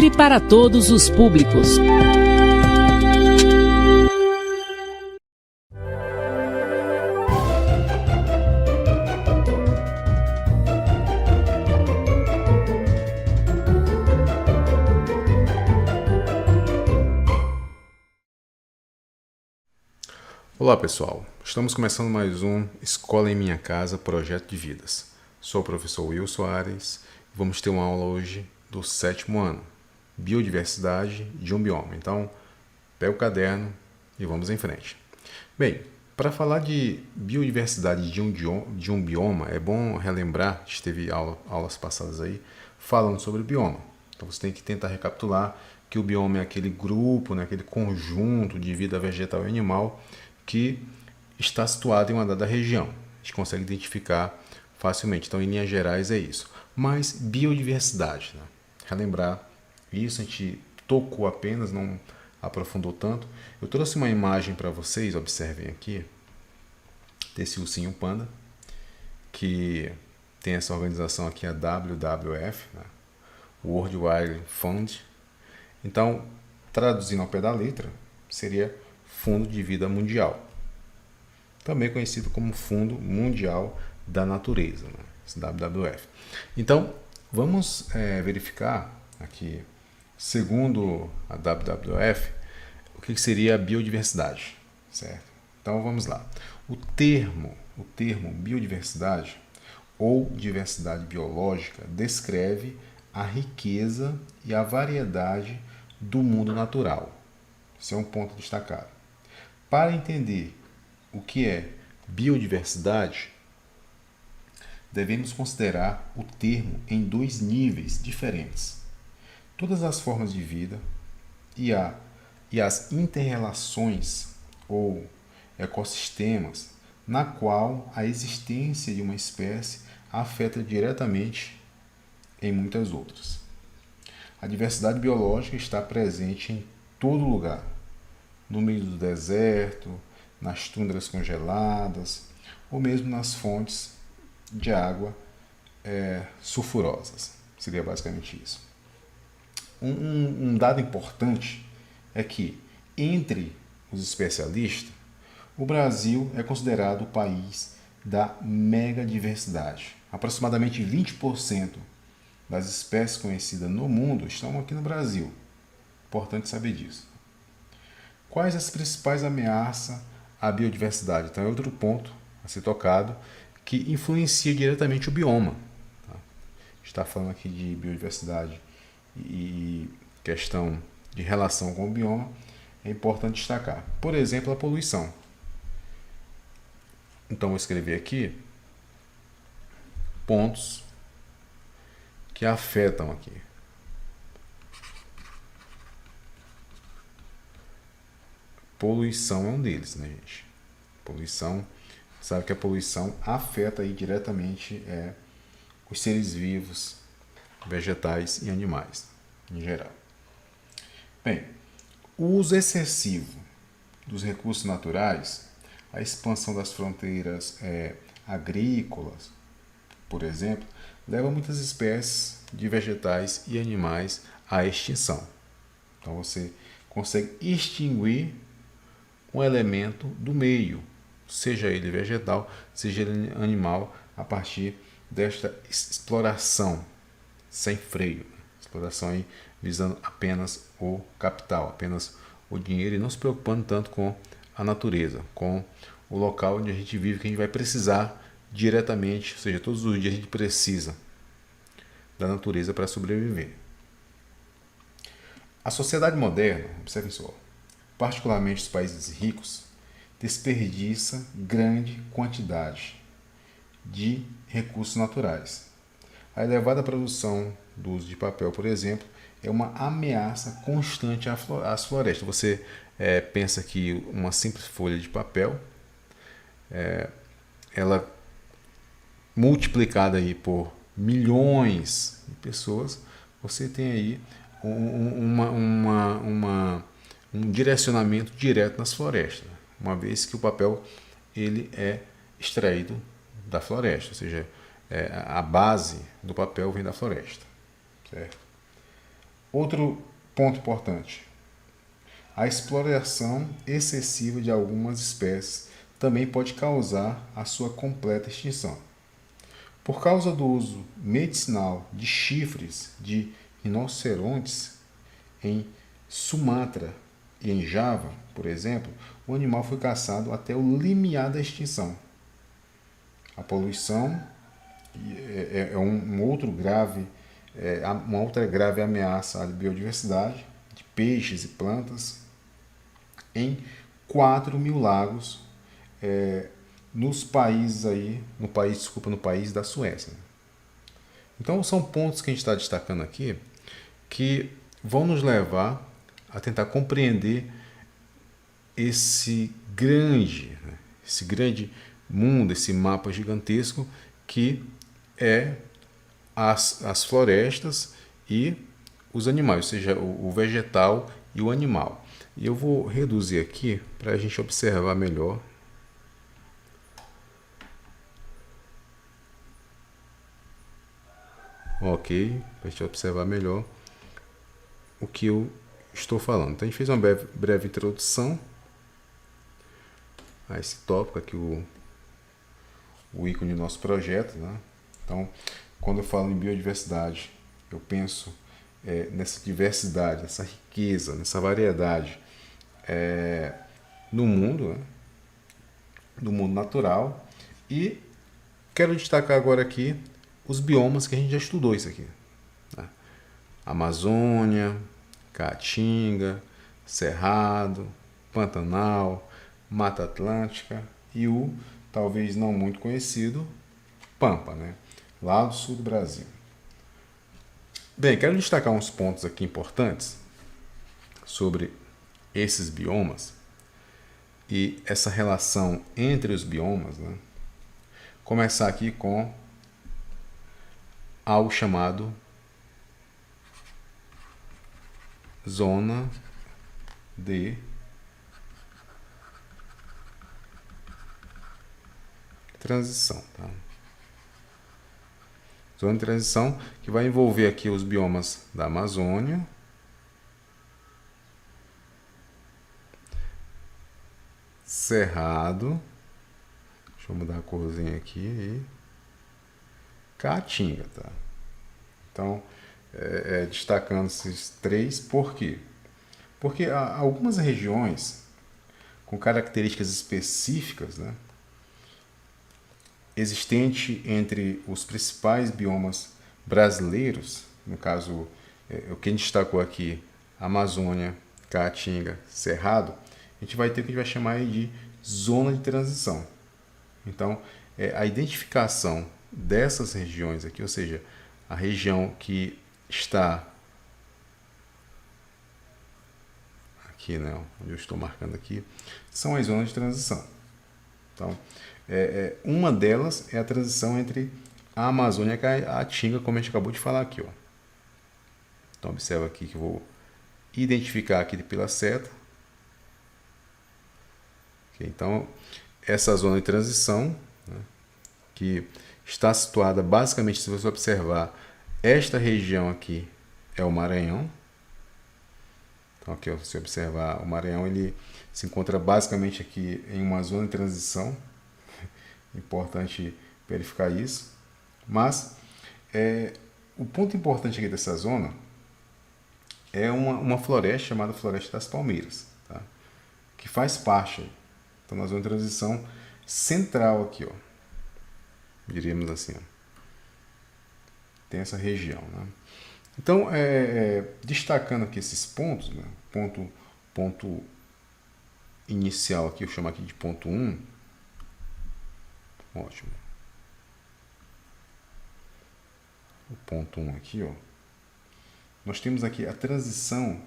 livre para todos os públicos. Olá pessoal, estamos começando mais um Escola em Minha Casa, Projeto de Vidas. Sou o professor Will Soares e vamos ter uma aula hoje do 7º ano, Biodiversidade de um Bioma. Então, pega o caderno e vamos em frente. Bem, para falar de biodiversidade de um bioma, é bom relembrar, a gente teve aulas passadas aí, falando sobre o bioma. Então você tem que tentar recapitular que o bioma é aquele grupo, né, aquele conjunto de vida vegetal e animal que está situado em uma dada região. A gente consegue identificar facilmente. Então, em linhas gerais, é isso. Mas biodiversidade, né? Relembrar isso, a gente tocou apenas, não aprofundou tanto. Eu trouxe uma imagem para vocês, observem aqui, desse ursinho panda, que tem essa organização aqui, a WWF, né? World Wildlife Fund. Então, traduzindo ao pé da letra, seria Fundo de Vida Mundial, também conhecido como Fundo Mundial da Natureza, né? Esse WWF. Então, vamos verificar aqui, segundo a WWF, o que seria a biodiversidade, certo? Então, vamos lá. O termo biodiversidade ou diversidade biológica descreve a riqueza e a variedade do mundo natural. Esse é um ponto destacado. Para entender o que é biodiversidade, devemos considerar o termo em dois níveis diferentes. Todas as formas de vida e as interrelações ou ecossistemas na qual a existência de uma espécie afeta diretamente em muitas outras. A diversidade biológica está presente em todo lugar, no meio do deserto, nas tundras congeladas, ou mesmo nas fontes de água sulfurosas. Seria basicamente isso. Um dado importante é que, entre os especialistas, o Brasil é considerado o país da megadiversidade. Aproximadamente 20% das espécies conhecidas no mundo estão aqui no Brasil. Importante saber disso. Quais as principais ameaças à biodiversidade? Então é outro ponto a ser tocado que influencia diretamente o bioma. Tá? A gente está falando aqui de biodiversidade e questão de relação com o bioma, é importante destacar. Por exemplo, a poluição. Então vou escrever aqui pontos que afetam aqui. Poluição é um deles, né, gente? Poluição, sabe que a poluição afeta aí diretamente os seres vivos, vegetais e animais, em geral. Bem, o uso excessivo dos recursos naturais, a expansão das fronteiras agrícolas, por exemplo, leva muitas espécies de vegetais e animais à extinção. Então você consegue extinguir um elemento do meio, seja ele vegetal, seja ele animal, a partir desta exploração sem freio. Exploração aí visando apenas o capital, apenas o dinheiro e não se preocupando tanto com a natureza, com o local onde a gente vive, que a gente vai precisar diretamente, ou seja, todos os dias a gente precisa da natureza para sobreviver. A sociedade moderna, observem só, particularmente os países ricos, desperdiça grande quantidade de recursos naturais. A elevada produção do uso de papel, por exemplo, é uma ameaça constante às florestas. Você pensa que uma simples folha de papel, ela multiplicada aí por milhões de pessoas, você tem aí um direcionamento direto nas florestas, uma vez que o papel ele é extraído da floresta, ou seja, a base do papel vem da floresta, certo? Outro ponto importante: a exploração excessiva de algumas espécies também pode causar a sua completa extinção. Por causa do uso medicinal de chifres de rinocerontes em Sumatra e em Java, por exemplo, o animal foi caçado até o limiar da extinção. A poluição é uma outra grave ameaça à biodiversidade de peixes e plantas em 4.000 lagos no país da Suécia. Então são pontos que a gente está destacando aqui que vão nos levar a tentar compreender esse grande mundo, esse mapa gigantesco que é as florestas e os animais, ou seja, o vegetal e o animal. E eu vou reduzir aqui para a gente observar melhor. Ok, para a gente observar melhor o que eu estou falando. Então a gente fez uma breve introdução a esse tópico aqui, o ícone do nosso projeto, né? Então, quando eu falo em biodiversidade, eu penso nessa diversidade, nessa riqueza, nessa variedade no mundo, né? No mundo natural. E quero destacar agora aqui os biomas que a gente já estudou isso aqui. Tá? Amazônia, Caatinga, Cerrado, Pantanal, Mata Atlântica e o talvez não muito conhecido Pampa, né? Lá do sul do Brasil. Bem, quero destacar uns pontos aqui importantes sobre esses biomas e essa relação entre os biomas, né? Começar aqui com algo chamado zona de transição, tá? Zona de transição que vai envolver aqui os biomas da Amazônia, Cerrado, deixa eu mudar a corzinha aqui, e Caatinga, tá? Então, destacando esses três, por quê? Porque há algumas regiões com características específicas, né, existente entre os principais biomas brasileiros, no caso, o que a gente destacou aqui, Amazônia, Caatinga, Cerrado, a gente vai ter o que a gente vai chamar aí de zona de transição. Então, a identificação dessas regiões aqui, ou seja, a região que está aqui, né, onde eu estou marcando aqui, são as zonas de transição. Então, uma delas é a transição entre a Amazônia e a Caatinga, como a gente acabou de falar aqui, ó. Então, observa aqui que eu vou identificar aqui pela seta. Okay, então, essa zona de transição, né, que está situada basicamente, se você observar, esta região aqui é o Maranhão. Então, aqui, ó, se você observar, o Maranhão ele se encontra basicamente aqui em uma zona de transição. Importante verificar isso. Mas o ponto importante aqui dessa zona é uma floresta chamada Floresta das Palmeiras, tá? Que faz parte. Então, na zona de transição central aqui, ó, diríamos assim, ó, tem essa região, né? Então, destacando aqui esses pontos, né? Ponto inicial aqui, eu chamo aqui de ponto 1. Ótimo. O ponto 1 aqui, ó. Nós temos aqui a transição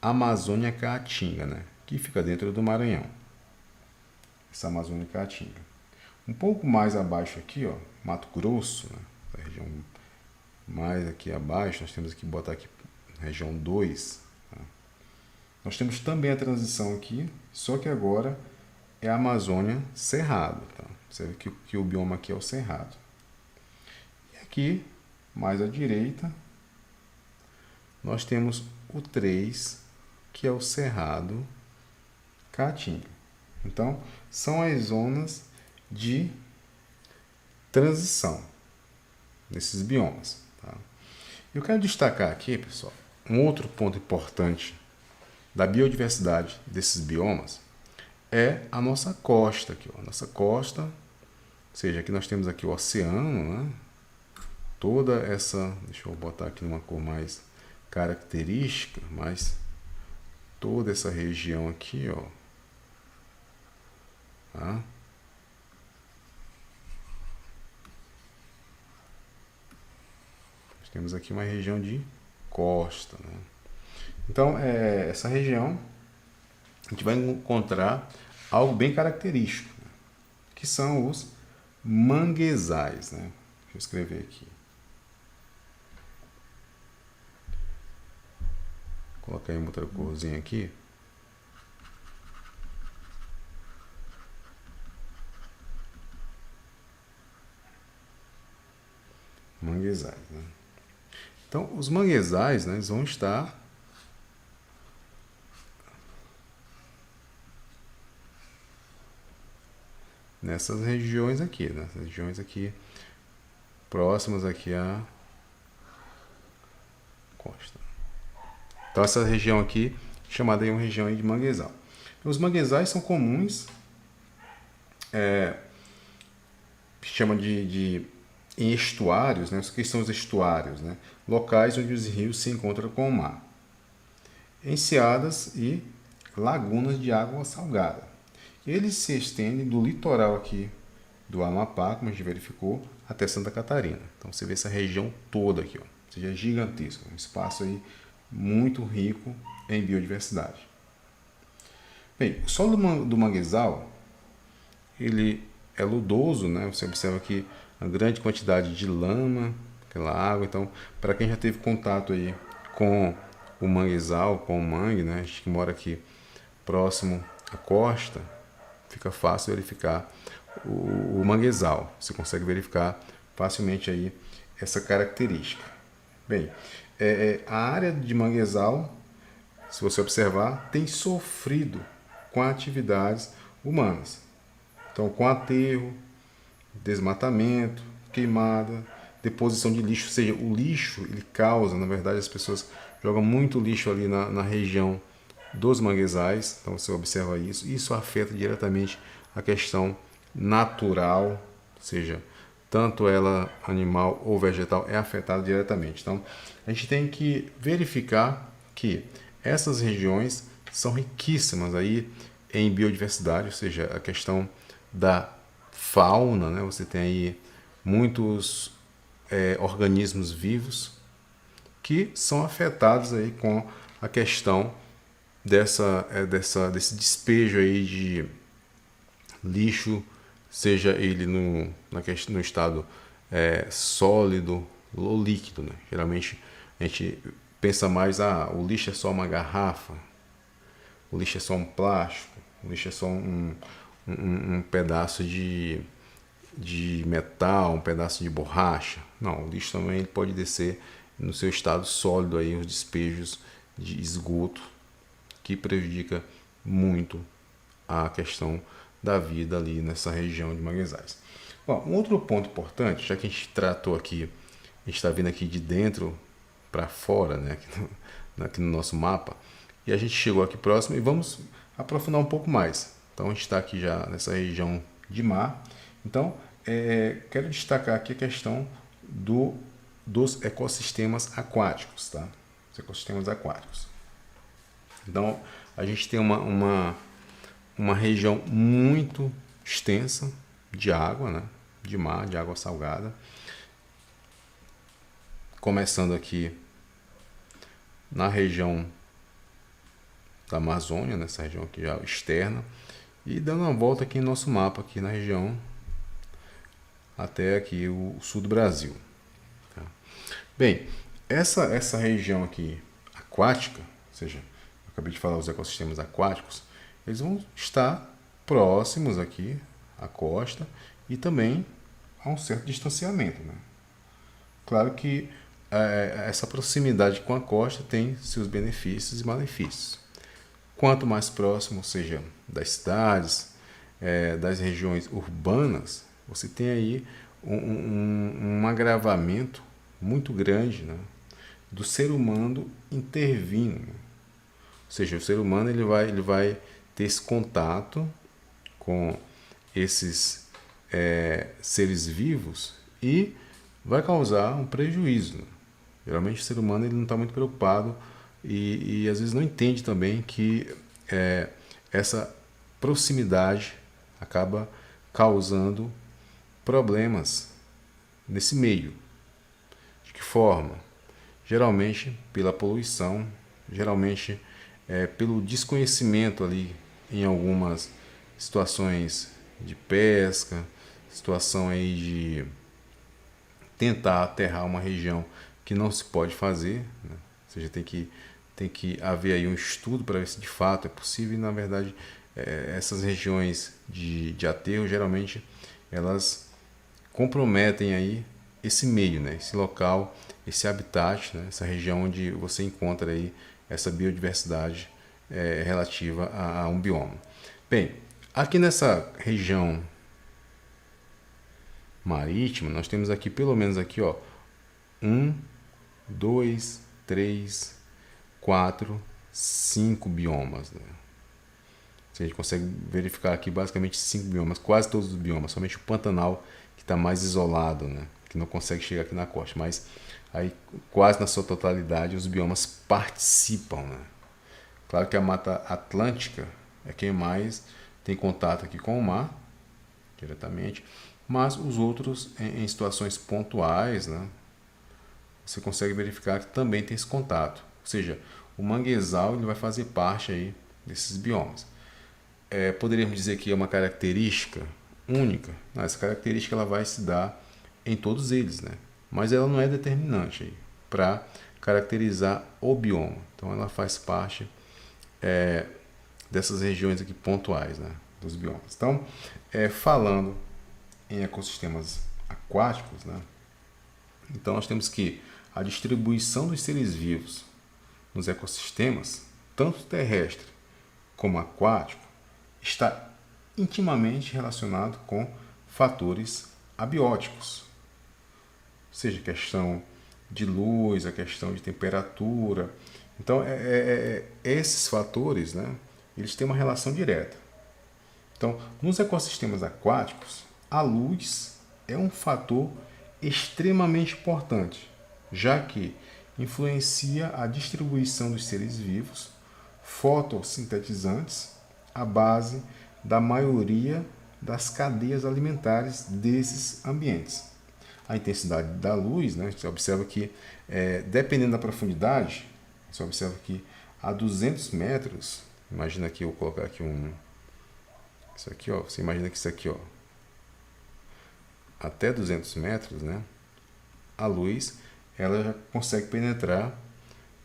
Amazônia-Caatinga, né? Que fica dentro do Maranhão. Essa Amazônia-Caatinga. Um pouco mais abaixo aqui, ó, Mato Grosso, né? A região mais aqui abaixo, nós temos que botar aqui região 2. Tá? Nós temos também a transição aqui, só que agora é a Amazônia Cerrado. Tá? Você vê que o bioma aqui é o Cerrado. E aqui, mais à direita, nós temos o 3, que é o Cerrado Caatinga. Então, são as zonas de transição desses biomas. Tá? Eu quero destacar aqui, pessoal, um outro ponto importante da biodiversidade desses biomas é a nossa costa aqui, ó. A nossa costa, ou seja, aqui nós temos aqui o oceano, né? Toda essa, deixa eu botar aqui numa cor mais característica, mas toda essa região aqui, ó, tá? Nós temos aqui uma região de costa, né? Então, essa região, a gente vai encontrar algo bem característico, né? Que são os manguezais, né? Deixa eu escrever aqui. Vou colocar em outra corzinha aqui. Manguezais, né? Então, os manguezais, né, eles vão estar nessas regiões aqui, né? Essas regiões aqui próximas aqui à costa. Então, essa região aqui, chamada de uma região de manguezal. Os manguezais são comuns, chama em estuários, né? O que são os estuários, né? Locais onde os rios se encontram com o mar. Enseadas e lagunas de água salgada. Eles se estendem do litoral aqui do Amapá, como a gente verificou, até Santa Catarina. Então você vê essa região toda aqui, ó. Ou seja, é gigantesco, um espaço aí muito rico em biodiversidade. Bem, o solo do manguezal, ele é lodoso, né? Você observa aqui uma grande quantidade de lama, aquela água. Então, para quem já teve contato aí com o manguezal, com o mangue, né? A gente que mora aqui próximo à costa, fica fácil verificar o manguezal. Você consegue verificar facilmente aí essa característica. Bem, a área de manguezal, se você observar, tem sofrido com atividades humanas. Então, com aterro, desmatamento, queimada, deposição de lixo. Ou seja, o lixo, ele causa, na verdade, as pessoas jogam muito lixo ali na região dos manguezais. Então, você observa isso. Isso afeta diretamente a questão natural, ou seja, tanto ela animal ou vegetal é afetada diretamente. Então, a gente tem que verificar que essas regiões são riquíssimas aí em biodiversidade, ou seja, a questão da fauna, né? Você tem aí muitos organismos vivos que são afetados aí com a questão desse despejo aí de lixo, seja ele no estado sólido ou líquido, né? Geralmente a gente pensa mais, o lixo é só uma garrafa, o lixo é só um plástico, o lixo é só um pedaço de metal, um pedaço de borracha. Não, o lixo também ele pode descer no seu estado sólido aí, os despejos de esgoto, que prejudica muito a questão da vida ali nessa região de manguezais. Bom, um outro ponto importante, já que a gente tratou aqui, a gente está vindo aqui de dentro para fora, né, aqui no nosso mapa, e a gente chegou aqui próximo e vamos aprofundar um pouco mais. Então a gente está aqui já nessa região de mar. Então quero destacar aqui a questão dos ecossistemas aquáticos, tá? Os ecossistemas aquáticos. Então a gente tem uma região muito extensa de água, né? De mar, de água salgada, começando aqui na região da Amazônia, nessa região aqui já externa, e dando uma volta aqui no nosso mapa, aqui na região até aqui o sul do Brasil. Tá? Bem, essa região aqui aquática, ou seja, eu acabei de falar os ecossistemas aquáticos, eles vão estar próximos aqui à costa e também a um certo distanciamento, né? Claro que essa proximidade com a costa tem seus benefícios e malefícios. Quanto mais próximo, ou seja, das cidades, das regiões urbanas, você tem aí um agravamento muito grande, né, do ser humano intervindo. Ou seja, o ser humano ele vai ter esse contato com esses seres vivos e vai causar um prejuízo. Geralmente o ser humano ele não está muito preocupado e às vezes não entende também que essa proximidade acaba causando problemas nesse meio. De que forma? Geralmente pela poluição, geralmente pelo desconhecimento ali em algumas situações de pesca, situação aí de tentar aterrar uma região que não se pode fazer, né? Ou seja, tem que haver aí um estudo para ver se de fato é possível e na verdade essas regiões de aterro geralmente elas comprometem aí esse meio, né? Esse local, esse habitat, né? Essa região onde você encontra aí essa biodiversidade relativa a um bioma. Bem, aqui nessa região marítima, nós temos aqui pelo menos aqui, ó, 1, 2, 3, 4, 5 biomas, né? A gente consegue verificar aqui basicamente 5 biomas, quase todos os biomas, somente o Pantanal que está mais isolado, né? Que não consegue chegar aqui na costa, mas aí quase na sua totalidade os biomas participam, né? Claro que a Mata Atlântica é quem mais tem contato aqui com o mar, diretamente, mas os outros em situações pontuais, né? Você consegue verificar que também tem esse contato. Ou seja, o manguezal ele vai fazer parte aí desses biomas. Poderíamos dizer que é uma característica única. Não, essa característica ela vai se dar em todos eles, né? Mas ela não é determinante para caracterizar o bioma. Então ela faz parte dessas regiões aqui pontuais, né, dos biomas. Então, falando em ecossistemas aquáticos, né, então nós temos que a distribuição dos seres vivos nos ecossistemas, tanto terrestre como aquático, está intimamente relacionado com fatores abióticos, seja a questão de luz, a questão de temperatura. Então, esses fatores, né, eles têm uma relação direta. Então, nos ecossistemas aquáticos, a luz é um fator extremamente importante, já que influencia a distribuição dos seres vivos, fotossintetizantes, à base da maioria das cadeias alimentares desses ambientes. A intensidade da luz, né, você observa que, dependendo da profundidade, você observa que a 200 metros, imagina aqui, eu vou colocar aqui isso aqui, ó, você imagina que isso aqui, ó, até 200 metros, né, a luz ela já consegue penetrar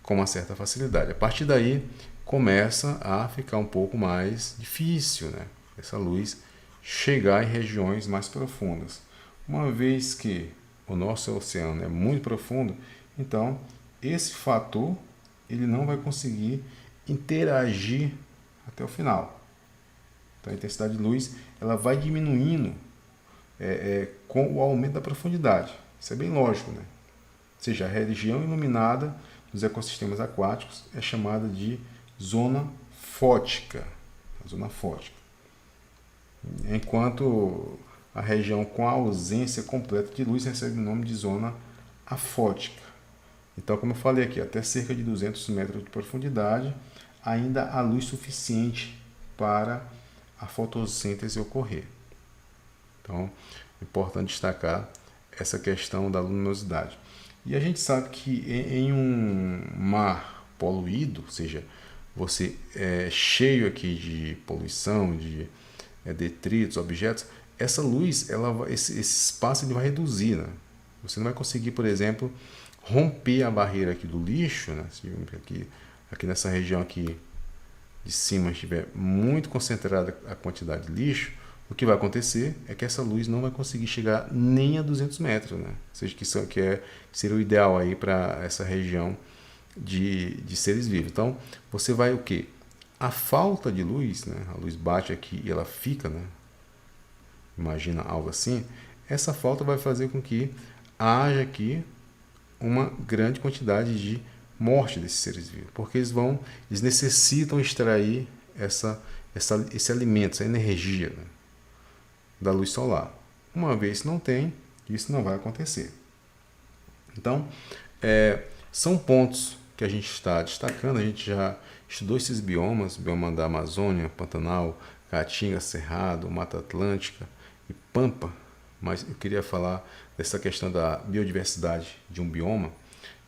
com uma certa facilidade. A partir daí começa a ficar um pouco mais difícil, né, essa luz chegar em regiões mais profundas. Uma vez que o nosso oceano é muito profundo, então esse fator ele não vai conseguir interagir até o final. Então a intensidade de luz ela vai diminuindo com o aumento da profundidade. Isso é bem lógico, né? Ou seja, a região iluminada dos ecossistemas aquáticos é chamada de zona fótica. A zona fótica. Enquanto a região com a ausência completa de luz recebe o nome de zona afótica. Então, como eu falei aqui, até cerca de 200 metros de profundidade, ainda há luz suficiente para a fotossíntese ocorrer. Então, é importante destacar essa questão da luminosidade. E a gente sabe que em um mar poluído, ou seja, você cheio aqui de poluição, de detritos, objetos, essa luz, esse espaço ele vai reduzir, né? Você não vai conseguir, por exemplo, romper a barreira aqui do lixo, né? Se aqui nessa região aqui de cima estiver muito concentrada a quantidade de lixo, o que vai acontecer é que essa luz não vai conseguir chegar nem a 200 metros, né? Ou seja, seria o ideal aí para essa região de seres vivos. Então, você vai o quê? A falta de luz, né? A luz bate aqui e ela fica, né? Imagina algo assim. Essa falta vai fazer com que haja aqui uma grande quantidade de morte desses seres vivos, porque eles necessitam extrair esse alimento, essa energia, né, da luz solar. Uma vez que não tem, isso não vai acontecer. Então, são pontos que a gente está destacando. A gente já estudou esses biomas, bioma da Amazônia, Pantanal, Caatinga, Cerrado, Mata Atlântica e Pampa, mas eu queria falar dessa questão da biodiversidade de um bioma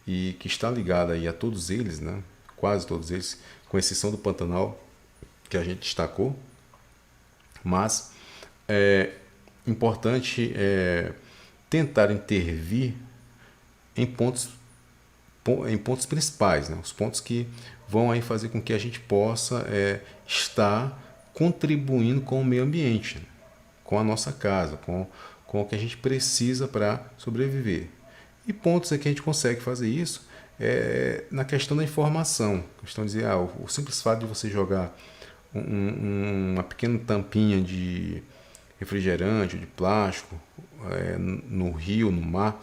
e que está ligada aí a todos eles, né? Quase todos eles, com exceção do Pantanal, que a gente destacou, mas é importante tentar intervir em pontos principais, né? Os pontos que vão aí fazer com que a gente possa estar contribuindo com o meio ambiente, né? Com a nossa casa, com o que a gente precisa para sobreviver. E pontos que a gente consegue fazer isso na questão da informação. A questão de dizer, o simples fato de você jogar uma pequena tampinha de refrigerante, de plástico, no rio, no mar,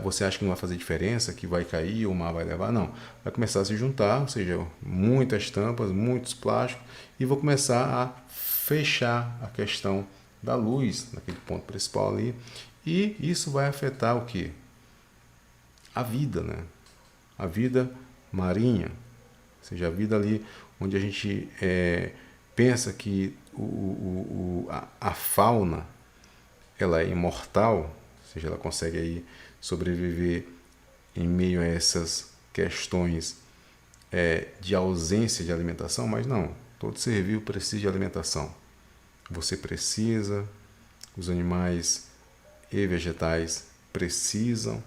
você acha que não vai fazer diferença, que vai cair, o mar vai levar? Não. Vai começar a se juntar, ou seja, muitas tampas, muitos plásticos, e vou começar a fechar a questão da luz naquele ponto principal ali, e isso vai afetar o quê? A vida, né? A vida marinha, ou seja, a vida ali onde a gente pensa que a fauna ela é imortal, ou seja, ela consegue aí sobreviver em meio a essas questões de ausência de alimentação, mas não, todo ser vivo precisa de alimentação. Você precisa, os animais e vegetais precisam.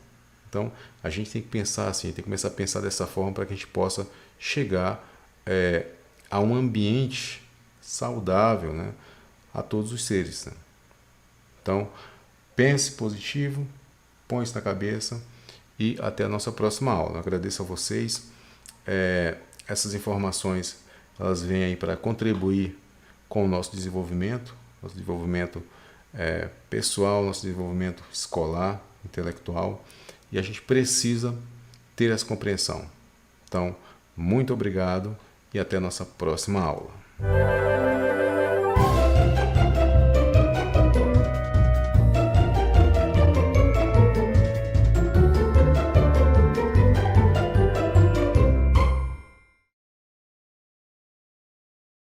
Então, a gente tem que pensar assim, tem que começar a pensar dessa forma para que a gente possa chegar a um ambiente saudável, né, a todos os seres, né? Então, pense positivo, põe isso na cabeça e até a nossa próxima aula. Eu agradeço a vocês. Essas informações elas vêm aí para contribuir com o nosso desenvolvimento pessoal, nosso desenvolvimento escolar, intelectual, e a gente precisa ter essa compreensão. Então, muito obrigado e até a nossa próxima aula.